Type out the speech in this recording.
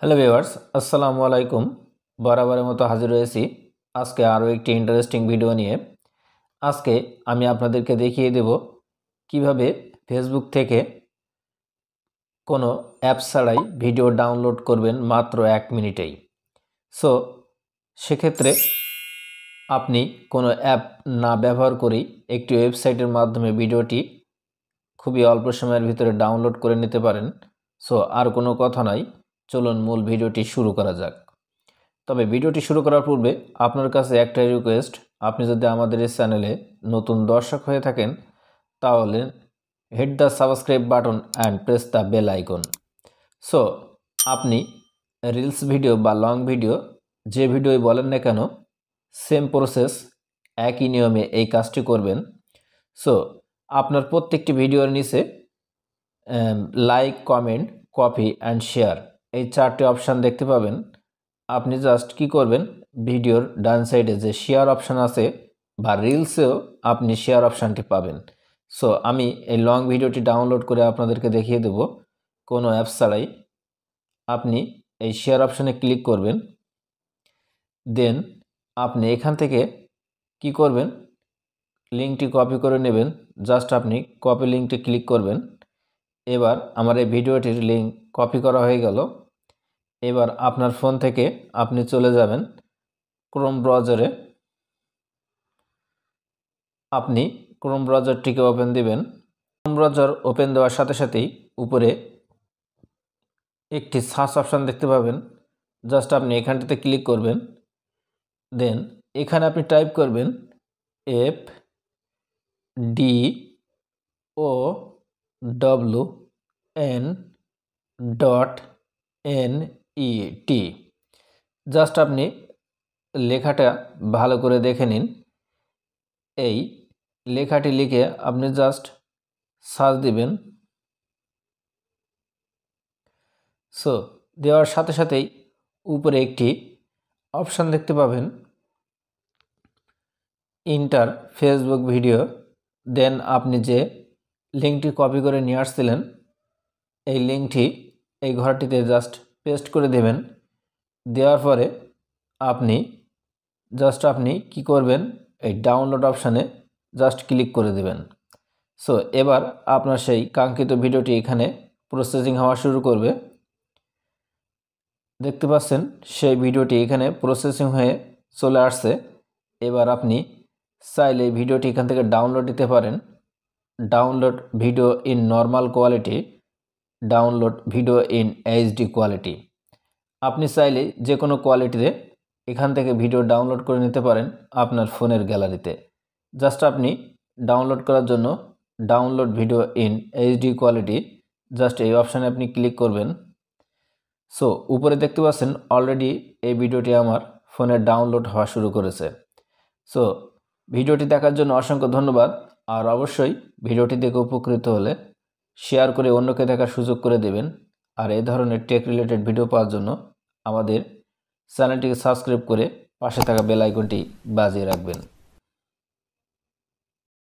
Hello viewers, আসসালামু আলাইকুম। বরাবরের মতো হাজির হয়েছি আজকে আরও একটি ইন্টারেস্টিং ভিডিও নিয়ে। আজকে আমি আপনাদেরকে দেখিয়ে দেব কিভাবে ফেসবুক থেকে কোনো অ্যাপ ছাড়াই ভিডিও ডাউনলোড করবেন মাত্র 1 মিনিটেই। সো সেক্ষেত্রে আপনি কোনো অ্যাপ না ব্যবহার করেই একটি ওয়েবসাইটের মাধ্যমে ভিডিওটি খুবই অল্প সময়ের ভিতরে ডাউনলোড করে নিতে পারেন। সো আর কোনো কথা নয়, চলুন মূল ভিডিওটি শুরু করা যাক। তবে ভিডিওটি শুরু করার পূর্বে আপনার কাছে একটাই রিকোয়েস্ট, আপনি যদি আমাদের এই চ্যানেলে নতুন দর্শক হয়ে থাকেন তাহলে hit the subscribe button and press the bell icon. So আপনি রিলস ভিডিও বা লং ভিডিও যে ভিডিওই বলেন না কেন, সেম প্রসেস একই নিয়মে এই কাজটি করবেন। সো আপনার প্রত্যেকটি ভিডিওর নিচে like, comment, copy and share এই 4টি অপশান দেখতে পাবেন। আপনি জাস্ট কি করবেন, ভিডিওর ডান সাইডে যে শেয়ার অপশান আছে বা রিলসেও আপনি শেয়ার অপশানটি পাবেন। সো আমি এই লং ভিডিওটি ডাউনলোড করে আপনাদেরকে দেখিয়ে দেব কোনো অ্যাপস ছাড়াই। আপনি এই শেয়ার অপশানে ক্লিক করবেন, দেন আপনি এখান থেকে কি করবেন, লিঙ্কটি কপি করে নেবেন। জাস্ট আপনি কপি লিঙ্কটি ক্লিক করবেন। এবার আমার এই ভিডিওটির লিঙ্ক কপি করা হয়ে গেল। এবার আপনার ফোন থেকে আপনি চলে যাবেন ক্রোম ব্রাউজারে। আপনি ক্রোম ব্রাউজারটিকে ওপেন দিবেন। ক্রোম ব্রাউজার ওপেন দেওয়ার সাথে সাথেই উপরে একটি সার্চ অপশান দেখতে পাবেন। জাস্ট আপনি এখানটাতে ক্লিক করবেন, দেন এখানে আপনি টাইপ করবেন FDOWN.NET। জাস্ট আপনি লেখাটা ভালো করে দেখে নিন। এই লেখাটি লিখে আপনি জাস্ট সার্চ দিবেন। সো দেওয়ার সাথে সাথেই উপরে একটি অপশান দেখতে পাবেন, ইন্টার ফেসবুক ভিডিও। দেন আপনি যে লিঙ্কটি কপি করে নিয়ে আসছিলেন এই লিঙ্কটি এই ঘরটিতে জাস্ট পেস্ট করে দেবেন। দেওয়ার পরে আপনি কি করবেন, এই ডাউনলোড অপশানে জাস্ট ক্লিক করে দেবেন। সো এবার আপনার সেই কাঙ্ক্ষিত ভিডিওটি এখানে প্রসেসিং হওয়া শুরু করবে। দেখতে পাচ্ছেন সেই ভিডিওটি এখানে প্রসেসিং হয়ে চলে আসছে। এবার আপনি চাইলে এই ভিডিওটি এখান থেকে ডাউনলোড দিতে পারেন। Download video in normal quality, download video in HD quality. আপনি চাইলে যে কোনো কোয়ালিটিতে এখান থেকে ভিডিও ডাউনলোড করে নিতে পারেন আপনার ফোনের গ্যালারিতে। জাস্ট আপনি ডাউনলোড করার জন্য download video in HD quality, just এই অপশানে আপনি ক্লিক করবেন। সো উপরে দেখতে পাচ্ছেন অলরেডি এই ভিডিওটি আমার ফোনে ডাউনলোড হওয়া শুরু করেছে। সো ভিডিওটি দেখার জন্য অসংখ্য ধন্যবাদ। আর অবশ্যই ভিডিওটি দেখে উপকৃত হলে শেয়ার করে অন্যকে দেখার সুযোগ করে দেবেন। আর এই ধরনের টেক রিলেটেড ভিডিও পাওয়ার জন্য আমাদের চ্যানেলটিকে সাবস্ক্রাইব করে পাশে থাকা বেল আইকনটি বাজিয়ে রাখবেন।